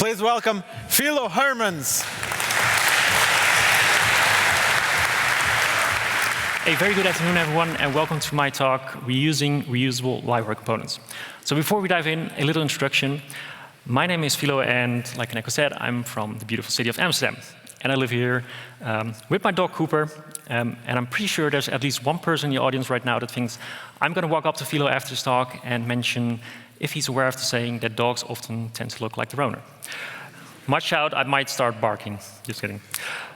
Please welcome Philo Hermans. A very good afternoon, everyone, and welcome to my talk, Reusing Reusable Livewire Components. So before we dive in, a little introduction. My name is Philo, and like Neko said, I'm from the beautiful city of Amsterdam. And I live here with my dog, Cooper, and I'm pretty sure there's at least one person in the audience right now that thinks, I'm going to walk up to Philo after this talk and mention if he's aware of the saying that dogs often tend to look like their owner. Watch out, I might start barking. Just kidding.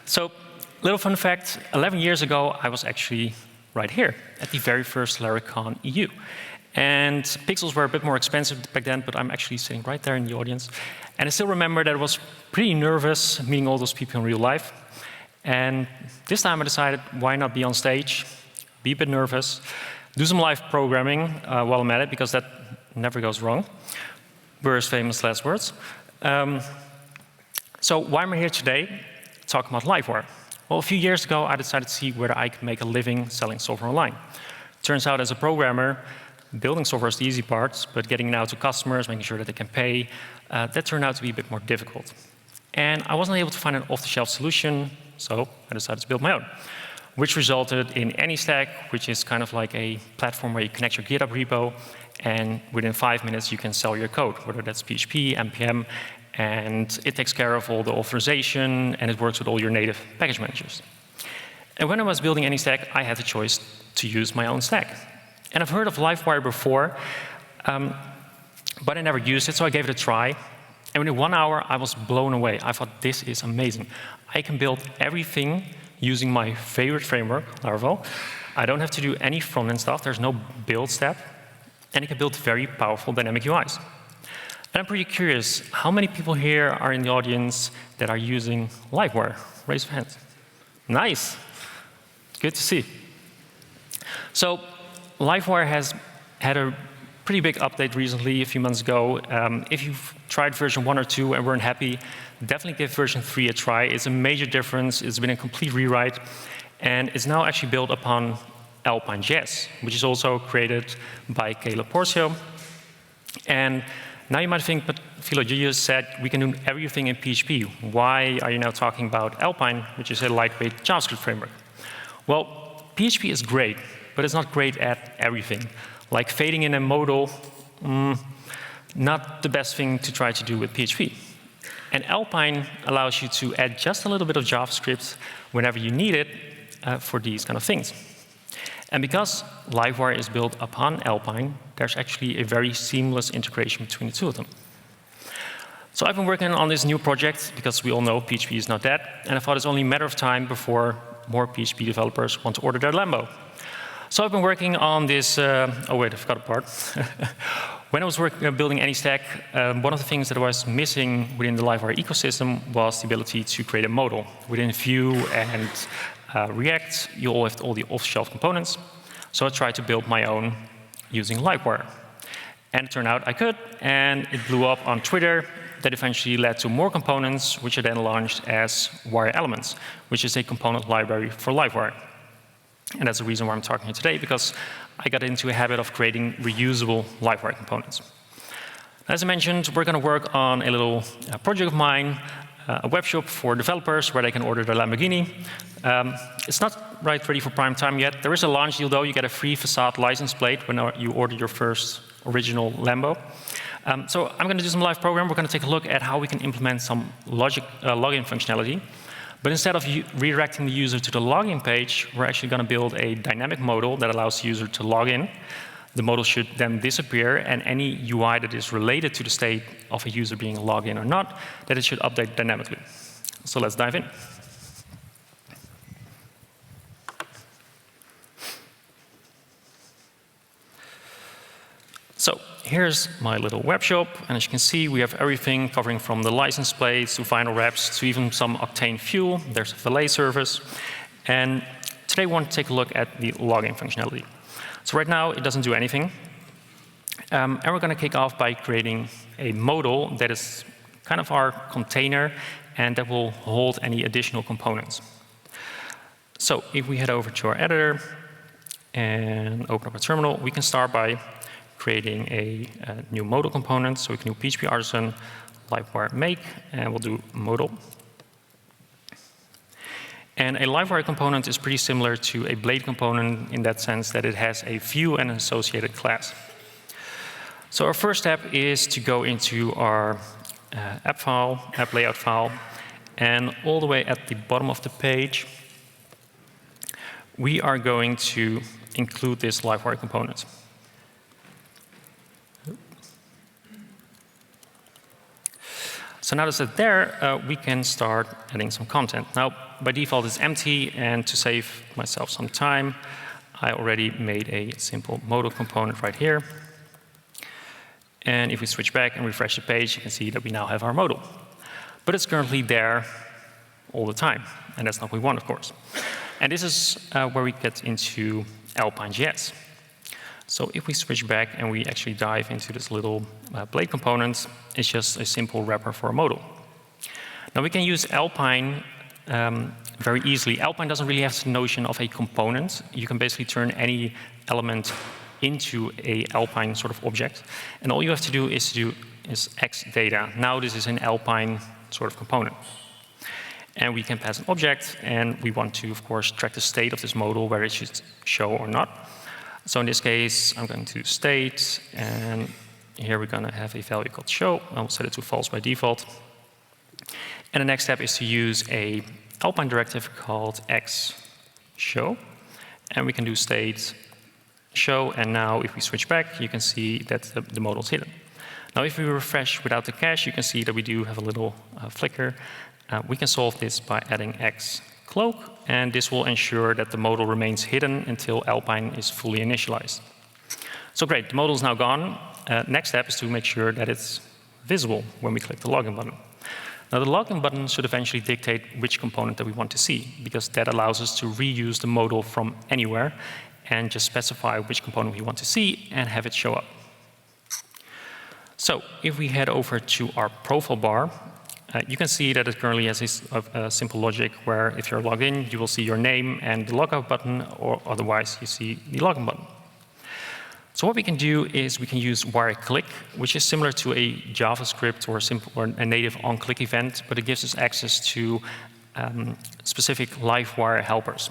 So, little fun fact, 11 years ago, I was actually right here at the very first LARACON EU. And pixels were a bit more expensive back then, but I'm actually sitting right there in the audience. And I still remember that I was pretty nervous meeting all those people in real life. And this time I decided, why not be on stage, be a bit nervous, do some live programming while I'm at it, because that never goes wrong. Burr's famous last words. So why am I here today? Talking about Livewire. Well, a few years ago, I decided to see whether I could make a living selling software online. Turns out, as a programmer, building software is the easy part, but getting it out to customers, making sure that they can pay, that turned out to be a bit more difficult. And I wasn't able to find an off-the-shelf solution, so I decided to build my own, which resulted in AnyStack, which is kind of like a platform where you connect your GitHub repo, and within 5 minutes, you can sell your code, whether that's PHP, NPM, and it takes care of all the authorization, and it works with all your native package managers. And when I was building AnyStack, I had the choice to use my own stack. And I've heard of Livewire before, but I never used it, so I gave it a try. And within 1 hour, I was blown away. I thought, this is amazing. I can build everything using my favorite framework, Laravel. I don't have to do any front-end stuff. There's no build step. And I can build very powerful dynamic UIs. And I'm pretty curious, how many people here are in the audience that are using Livewire? Raise your hands. Nice. Good to see. So Livewire has had a pretty big update recently, a few months ago. If you've tried version 1 or 2 and weren't happy, definitely give version 3 a try. It's a major difference. It's been a complete rewrite. And it's now actually built upon Alpine.js, which is also created by Caleb Porcio. And now you might think, but Philo, you just said we can do everything in PHP. Why are you now talking about Alpine, which is a lightweight JavaScript framework? Well, PHP is great, but it's not great at everything. Like fading in a modal, not the best thing to try to do with PHP. And Alpine allows you to add just a little bit of JavaScript whenever you need it for these kind of things. And because Livewire is built upon Alpine, there's actually a very seamless integration between the two of them. So I've been working on this new project because we all know PHP is not dead, and I thought it's only a matter of time before more PHP developers want to order their Lambo. So I've been working on this, oh wait, I forgot a part. When I was building AnyStack, one of the things that was missing within the Livewire ecosystem was the ability to create a modal. Within Vue and React, you all have all the off-the-shelf components. So I tried to build my own using Livewire. And it turned out I could, and it blew up on Twitter. That eventually led to more components, which are then launched as Wire Elements, which is a component library for Livewire. And that's the reason why I'm talking here today, because I got into a habit of creating reusable Livewire components. As I mentioned, we're going to work on a little project of mine, a web shop for developers where they can order their Lamborghini. It's not ready for prime time yet. There is a launch deal, though. You get a free facade license plate when you order your first original Lambo. So I'm going to do some live program. We're going to take a look at how we can implement some login functionality. But instead of redirecting the user to the login page, we're actually going to build a dynamic modal that allows the user to log in. The modal should then disappear, and any UI that is related to the state of a user being logged in or not, that it should update dynamically. So let's dive in. So here's my little web shop, and as you can see, we have everything covering from the license plates to vinyl wraps to even some Octane fuel. There's a valet service. And today we want to take a look at the login functionality. So right now, it doesn't do anything. And we're going to kick off by creating a modal that is kind of our container and that will hold any additional components. So if we head over to our editor and open up a terminal, we can start by creating a new modal component. So we can do PHP artisan Livewire make, and we'll do modal. And a Livewire component is pretty similar to a Blade component in that sense that it has a view and an associated class. So our first step is to go into our app file, app layout file, and all the way at the bottom of the page, we are going to include this Livewire component. So now that it's there, we can start adding some content. Now, by default, it's empty, and to save myself some time, I already made a simple modal component right here. And if we switch back and refresh the page, you can see that we now have our modal. But it's currently there all the time, and that's not what we want, of course. And this is where we get into Alpine.js. So if we switch back and we actually dive into this little Blade component, it's just a simple wrapper for a modal. Now we can use Alpine very easily. Alpine doesn't really have the notion of a component. You can basically turn any element into a Alpine sort of object. And all you have to do is X data. Now this is an Alpine sort of component. And we can pass an object, and we want to, of course, track the state of this modal, where it should show or not. So in this case, I'm going to state, and here we're going to have a value called show. I'll set it to false by default. And the next step is to use a Alpine directive called x show. And we can do state show, and now if we switch back, you can see that the modal is hidden. Now if we refresh without the cache, you can see that we do have a little flicker. We can solve this by adding x cloak, and this will ensure that the modal remains hidden until Alpine is fully initialized. So great, the modal is now gone. Next step is to make sure that it's visible when we click the login button. Now the login button should eventually dictate which component that we want to see, because that allows us to reuse the modal from anywhere and just specify which component we want to see and have it show up. So if we head over to our profile bar, you can see that it currently has a simple logic where if you're logged in, you will see your name and the logout button, or otherwise you see the login button. So what we can do is we can use wire click, which is similar to a JavaScript or a native on-click event, but it gives us access to specific Livewire helpers.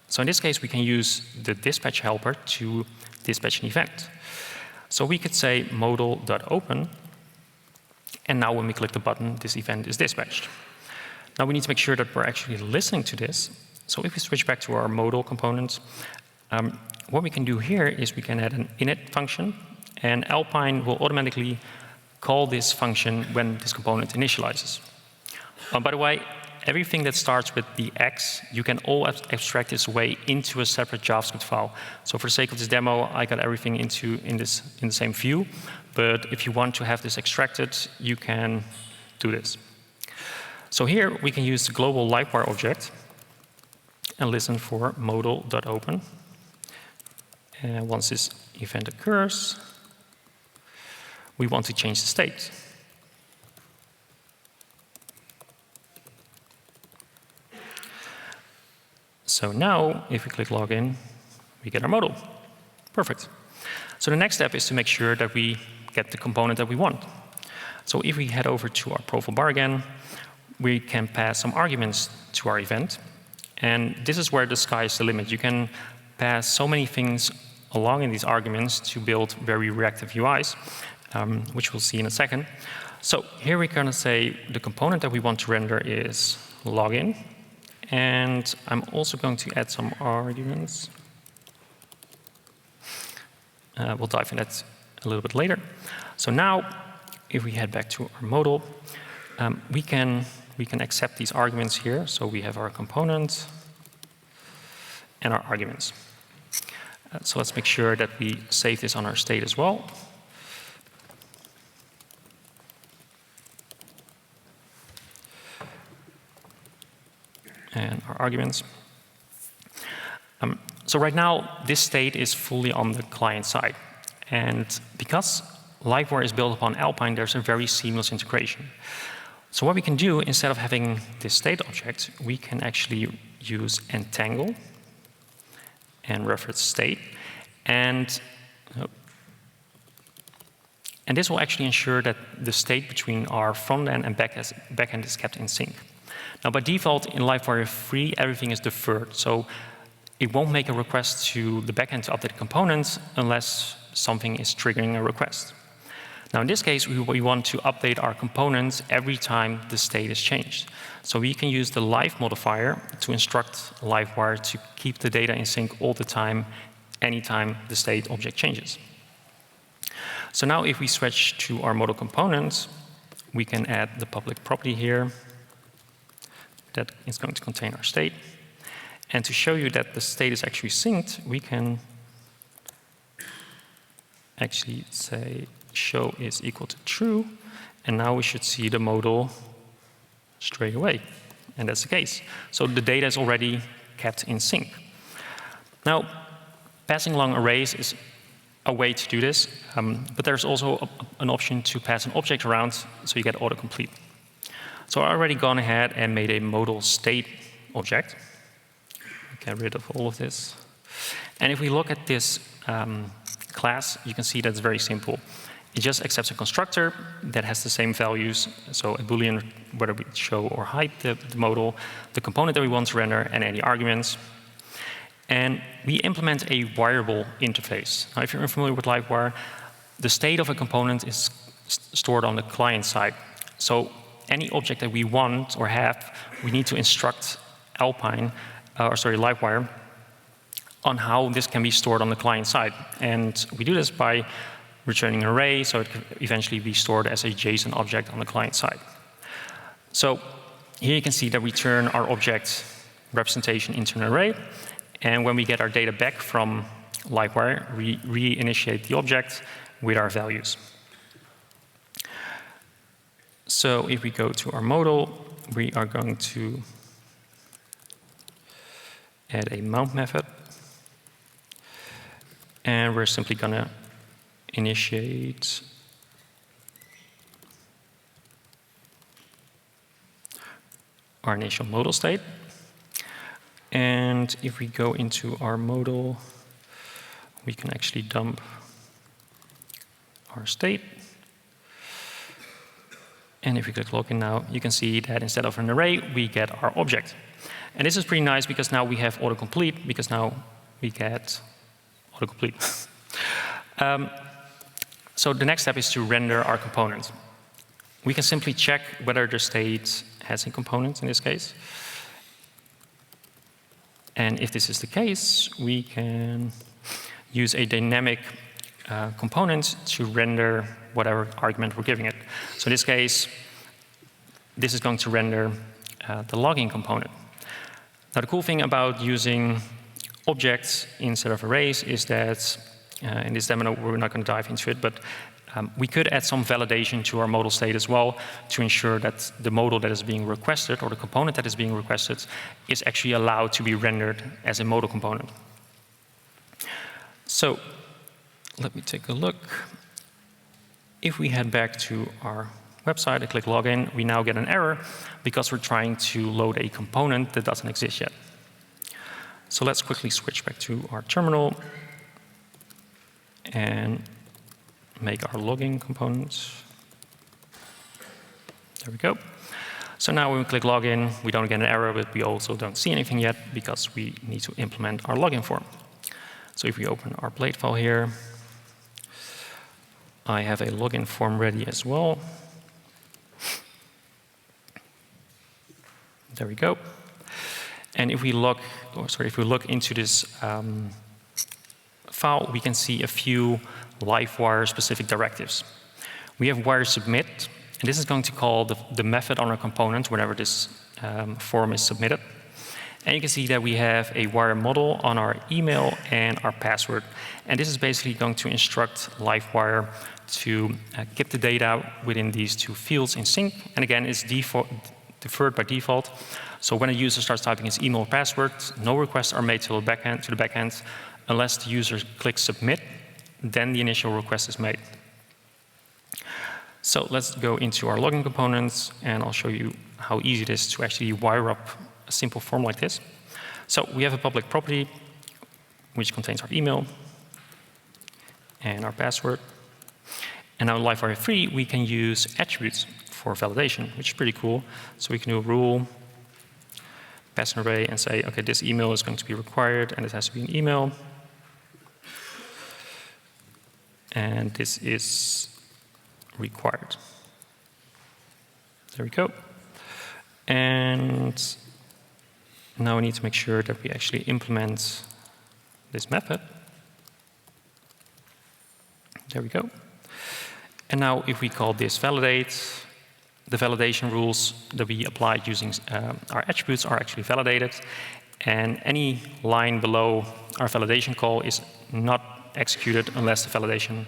So in this case, we can use the dispatch helper to dispatch an event. So we could say modal.open. And now when we click the button, this event is dispatched. Now we need to make sure that we're actually listening to this. So if we switch back to our modal component, what we can do here is we can add an init function, and Alpine will automatically call this function when this component initializes. By the way, everything that starts with the X, you can all abstract this away into a separate JavaScript file. So for the sake of this demo, I got everything in the same view. But if you want to have this extracted, you can do this. So here we can use the global Livewire object and listen for modal.open. And once this event occurs, we want to change the state. So now, if we click login, we get our modal. Perfect. So the next step is to make sure that we get the component that we want. So if we head over to our profile bar again, we can pass some arguments to our event. And this is where the sky is the limit. You can pass so many things along in these arguments to build very reactive UIs, which we'll see in a second. So here we're going to say the component that we want to render is login. And I'm also going to add some arguments. We'll dive in that a little bit later. So now, if we head back to our modal, we can accept these arguments here. So we have our component and our arguments. So let's make sure that we save this on our state as well. And our arguments. So right now, this state is fully on the client side. And because Livewire is built upon Alpine, there's a very seamless integration. So what we can do, instead of having this state object, we can actually use entangle and reference state. And And this will actually ensure that the state between our front end and back end is kept in sync. Now, by default, in Livewire 3, everything is deferred. So it won't make a request to the backend to update components unless something is triggering a request. Now, in this case, we want to update our components every time the state is changed. So we can use the live modifier to instruct Livewire to keep the data in sync all the time, anytime the state object changes. So now if we switch to our model components, we can add the public property here that is going to contain our state. And to show you that the state is actually synced, we can actually say show is equal to true. And now we should see the modal straight away. And that's the case. So the data is already kept in sync. Now, passing along arrays is a way to do this, but there's also an option to pass an object around so you get autocomplete. So I've already gone ahead and made a modal state object. Get rid of all of this. And if we look at this class, you can see that it's very simple. It just accepts a constructor that has the same values, so a Boolean, whether we show or hide the modal, the component that we want to render, and any arguments. And we implement a wireable interface. Now, if you're unfamiliar with Livewire, the state of a component is stored on the client side. So any object that we want or have, we need to instruct Livewire on how this can be stored on the client side. And we do this by returning an array, so it can eventually be stored as a JSON object on the client side. So here you can see that we turn our object representation into an array. And when we get our data back from Livewire, we reinitiate the object with our values. So if we go to our modal, we are going to add a mount method. And we're simply going to initiate our initial modal state. And if we go into our modal, we can actually dump our state. And if we click login now, you can see that instead of an array, we get our object. And this is pretty nice because now we have autocomplete, because now we get autocomplete. So the next step is to render our component. We can simply check whether the state has a component in this case. And if this is the case, we can use a dynamic component to render whatever argument we're giving it. So in this case, this is going to render the logging component. Now the cool thing about using objects instead of arrays is that in this demo, we're not going to dive into it, but we could add some validation to our modal state as well to ensure that the modal that is being requested, or the component that is being requested, is actually allowed to be rendered as a modal component. So let me take a look. If we head back to our website and click login, we now get an error because we're trying to load a component that doesn't exist yet. So let's quickly switch back to our terminal and make our logging components. There we go. So now when we click login, we don't get an error, but we also don't see anything yet because we need to implement our login form. So if we open our blade file here, I have a login form ready as well. There we go. And if we look into this file, we can see a few Livewire specific directives. We have wire submit, and this is going to call the method on our component whenever this form is submitted. And you can see that we have a wire model on our email and our password. And this is basically going to instruct Livewire to keep the data within these two fields in sync. And again, it's deferred by default. So when a user starts typing his email or password, no requests are made to the backend unless the user clicks submit. Then the initial request is made. So let's go into our logging components, and I'll show you how easy it is to actually wire up a simple form like this. So we have a public property, which contains our email and our password. And now in Livewire 3, we can use attributes for validation, which is pretty cool. So we can do a rule, pass an array, and say, OK, this email is going to be required, and it has to be an email. And this is required. There we go. And now we need to make sure that we actually implement this method. There we go. And now if we call this validate, the validation rules that we applied using our attributes are actually validated. And any line below our validation call is not executed unless the validation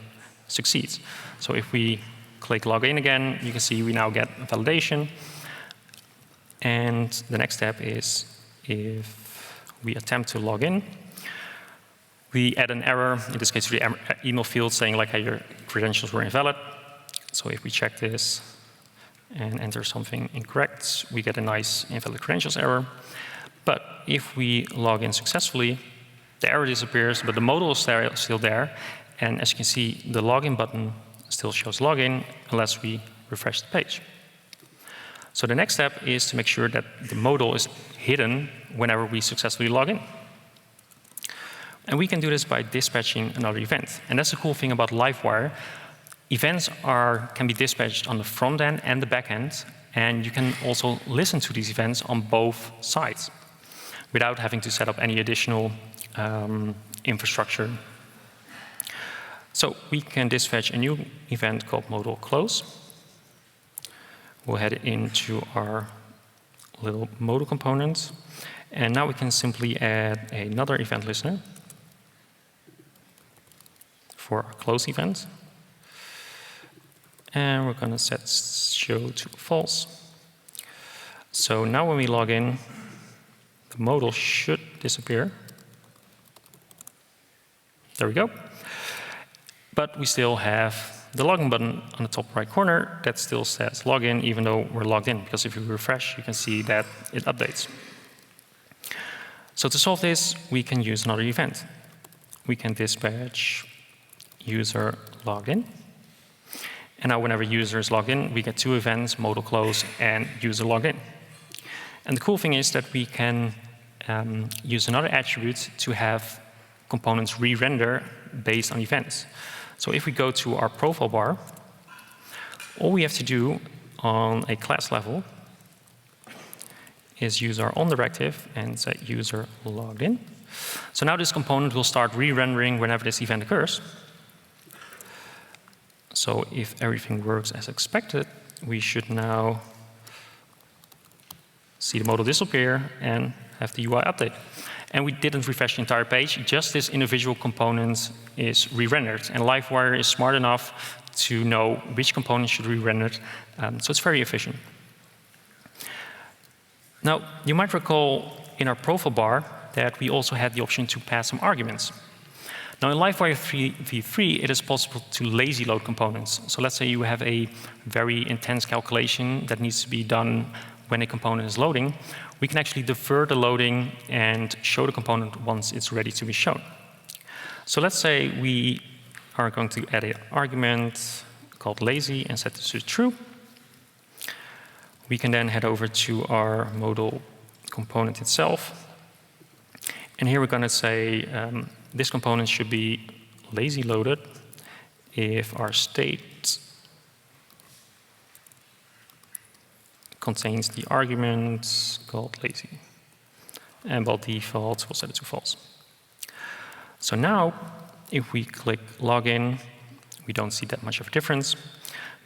succeeds. So if we click login again, you can see we now get validation. And the next step is if we attempt to log in, we add an error, in this case to the email field, saying like, hey, your credentials were invalid. So if we check this and enter something incorrect, we get a nice invalid credentials error. But if we log in successfully, the error disappears, but the modal is still there. And as you can see, the login button still shows login unless we refresh the page. So the next step is to make sure that the modal is hidden whenever we successfully log in. And we can do this by dispatching another event. And that's the cool thing about Livewire. Events can be dispatched on the front end and the back end. And you can also listen to these events on both sides without having to set up any additional infrastructure. So we can dispatch a new event called modal close. We'll head into our little modal component. And now we can simply add another event listener for our close event. And we're going to set show to false. So now when we log in, the modal should disappear. There we go. But we still have the login button on the top right corner that still says login, even though we're logged in. Because if you refresh, you can see that it updates. So to solve this, we can use another event. We can dispatch user login. And now whenever user is logged in, we get two events, modal close and user login. And the cool thing is that we can use another attribute to have components re-render based on events. So if we go to our profile bar, all we have to do on a class level is use our on directive and set user logged in. So now this component will start re-rendering whenever this event occurs. So if everything works as expected, we should now see the modal disappear and have the UI update. And we didn't refresh the entire page, just this individual component is re-rendered. And Livewire is smart enough to know which component should be re-rendered, so it's very efficient. Now, you might recall in our profile bar that we also had the option to pass some arguments. Now, in Livewire v3, it is possible to lazy load components. So let's say you have a very intense calculation that needs to be done when a component is loading. We can actually defer the loading and show the component once it's ready to be shown. So let's say we are going to add an argument called lazy and set this to true. We can then head over to our modal component itself. And here we're going to say this component should be lazy loaded if our state contains the argument called lazy. And by default, we'll set it to false. So now, if we click login, we don't see that much of a difference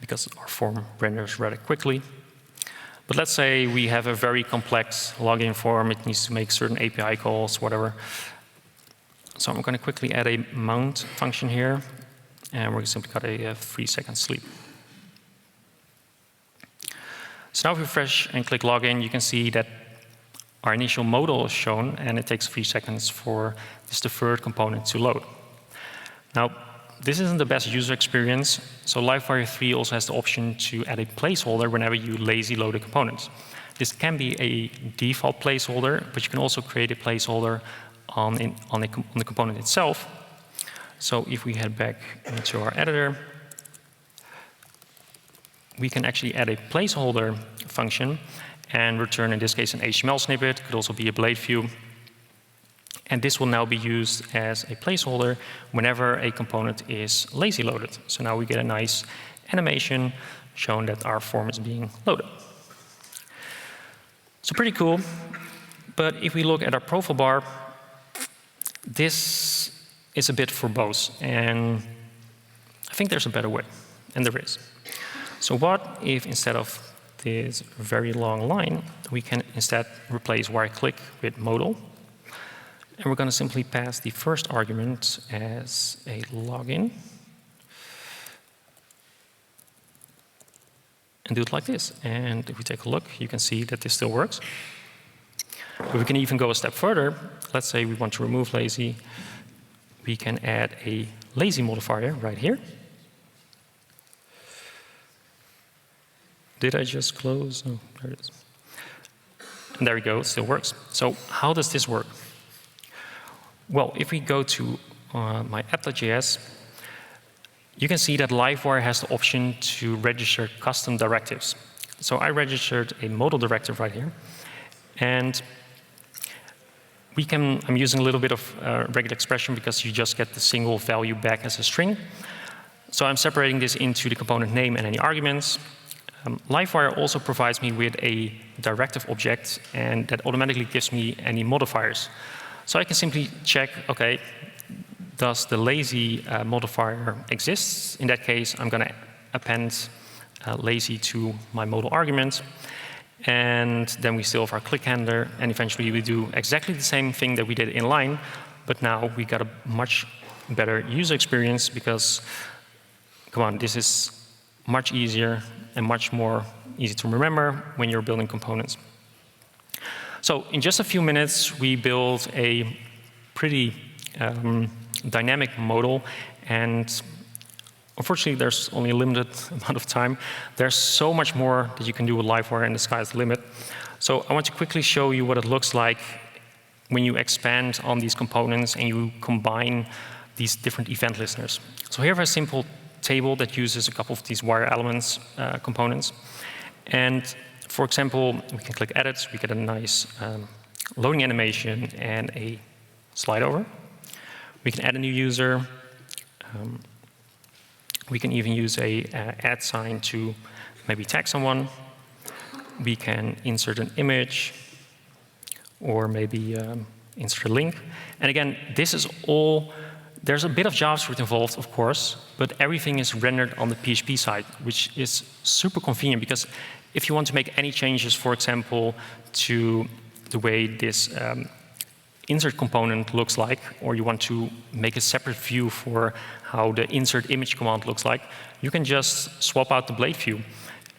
because our form renders rather quickly. But let's say we have a very complex login form. It needs to make certain API calls, whatever. So I'm going to quickly add a mount function here. And we're simply got a 3-second sleep. So now if we refresh and click login, you can see that our initial modal is shown, and it takes 3 seconds for this deferred component to load. Now, this isn't the best user experience, so Livewire 3 also has the option to add a placeholder whenever you lazy load a component. This can be a default placeholder, but you can also create a placeholder on the component itself. So if we head back into our editor, we can actually add a placeholder function and return, in this case, an HTML snippet. It could also be a blade view. And this will now be used as a placeholder whenever a component is lazy loaded. So now we get a nice animation showing that our form is being loaded. So pretty cool. But if we look at our profile bar, this is a bit verbose. And I think there's a better way, and there is. So what if instead of this very long line, we can instead replace where I click with modal. And we're going to simply pass the first argument as a login. And do it like this. And if we take a look, you can see that this still works. But we can even go a step further. Let's say we want to remove lazy. We can add a lazy modifier right here. Did I just close? Oh, there it is. And there we go, it still works. So how does this work? Well, if we go to my app.js, you can see that Livewire has the option to register custom directives. So I registered a modal directive right here. And I'm using a little bit of regular expression because you just get the single value back as a string. So I'm separating this into the component name and any arguments. Livewire also provides me with a directive object, and that automatically gives me any modifiers. So I can simply check, OK, does the lazy modifier exist? In that case, I'm going to append lazy to my modal argument. And then we still have our click handler, and eventually we do exactly the same thing that we did in line, but now we got a much better user experience because, come on, this is much easier and much more easy to remember when you're building components. So in just a few minutes, we built a pretty dynamic modal, and unfortunately, there's only a limited amount of time. There's so much more that you can do with Livewire, and the sky's the limit. So I want to quickly show you what it looks like when you expand on these components and you combine these different event listeners. So here I have a simple table that uses a couple of these wire elements components. And for example, we can click Edit. We get a nice loading animation and a slide over. We can add a new user. We can even use a add sign to maybe tag someone. We can insert an image or maybe insert a link. And again, this is all, there's a bit of JavaScript involved, of course, but everything is rendered on the PHP side, which is super convenient because if you want to make any changes, for example, to the way this insert component looks like, or you want to make a separate view for how the insert image command looks like, you can just swap out the blade view.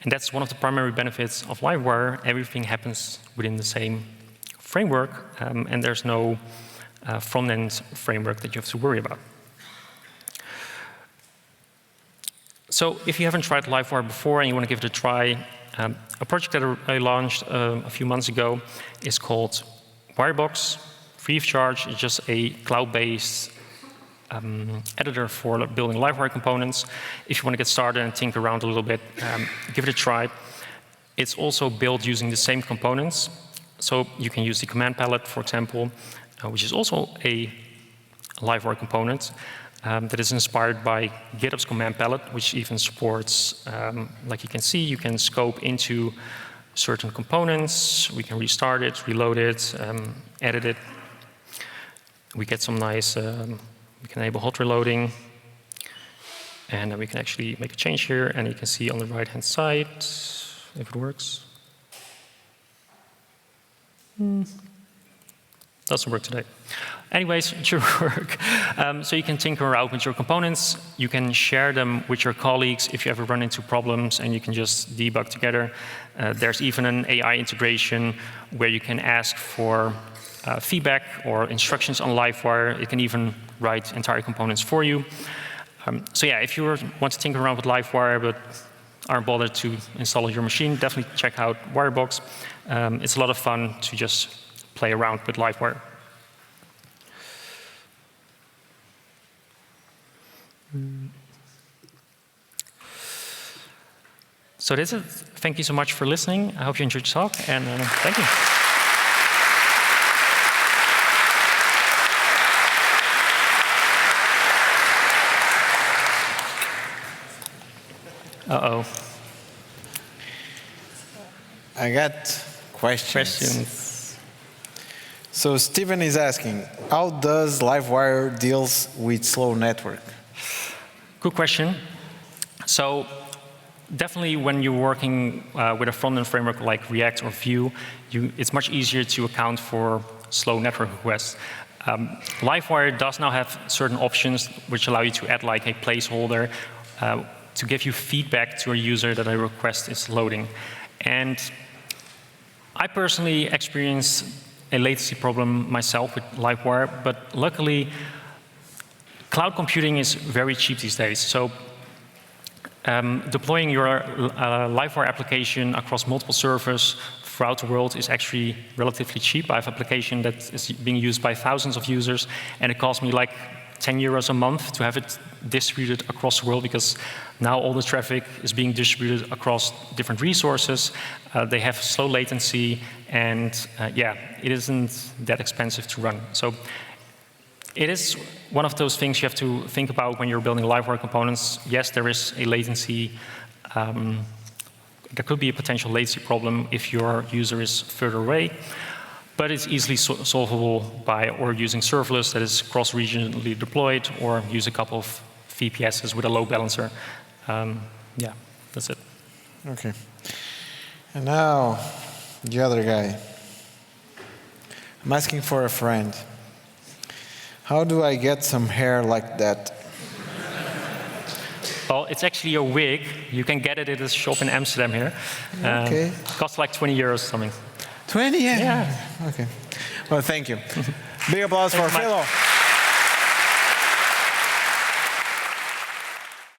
And that's one of the primary benefits of Livewire. Everything happens within the same framework, and there's no front-end framework that you have to worry about. So if you haven't tried Livewire before and you want to give it a try, a project that I launched a few months ago is called Wirebox. Free of charge. It's just a cloud-based editor for building Livewire components. If you want to get started and tinker around a little bit, give it a try. It's also built using the same components. So you can use the command palette, for example, which is also a Livewire component that is inspired by GitHub's command palette, which even supports, like you can see, you can scope into certain components. We can restart it, reload it, edit it. We get some nice, we can enable hot reloading. And then we can actually make a change here. And you can see on the right-hand side, if it works. Doesn't work today. Anyways, it should work. So you can tinker around with your components. You can share them with your colleagues if you ever run into problems, and you can just debug together. There's even an AI integration where you can ask for feedback or instructions on Livewire. It can even write entire components for you. So yeah, if you want to tinker around with Livewire but aren't bothered to install your machine, definitely check out Wirebox. It's a lot of fun to just play around with Livewire. So this is, thank you so much for listening. I hope you enjoyed the talk, and thank you. Uh-oh. I got questions. So Steven is asking, how does Livewire deals with slow network? Good question. So definitely when you're working with a front-end framework like React or Vue, it's much easier to account for slow network requests. Livewire does now have certain options which allow you to add like a placeholder to give you feedback to a user that a request is loading. And I personally experienced a latency problem myself with Livewire, but luckily, cloud computing is very cheap these days. So deploying your Livewire application across multiple servers throughout the world is actually relatively cheap. I have an application that is being used by thousands of users, and it cost me like 10 euros a month to have it distributed across the world, because now all the traffic is being distributed across different resources. They have slow latency, and yeah, it isn't that expensive to run. So it is one of those things you have to think about when you're building Livewire components. Yes, there is a latency. There could be a potential latency problem if your user is further away, but it's easily solvable by using serverless that is cross-regionally deployed, or use a couple of VPSs with a load balancer. Yeah, that's it. Okay. And now, the other guy. I'm asking for a friend. How do I get some hair like that? Well, it's actually a wig. You can get it at a shop in Amsterdam here. Okay. It costs like 20 euros or something. 20? Yeah. Okay. Well, thank you. Big applause for Philo.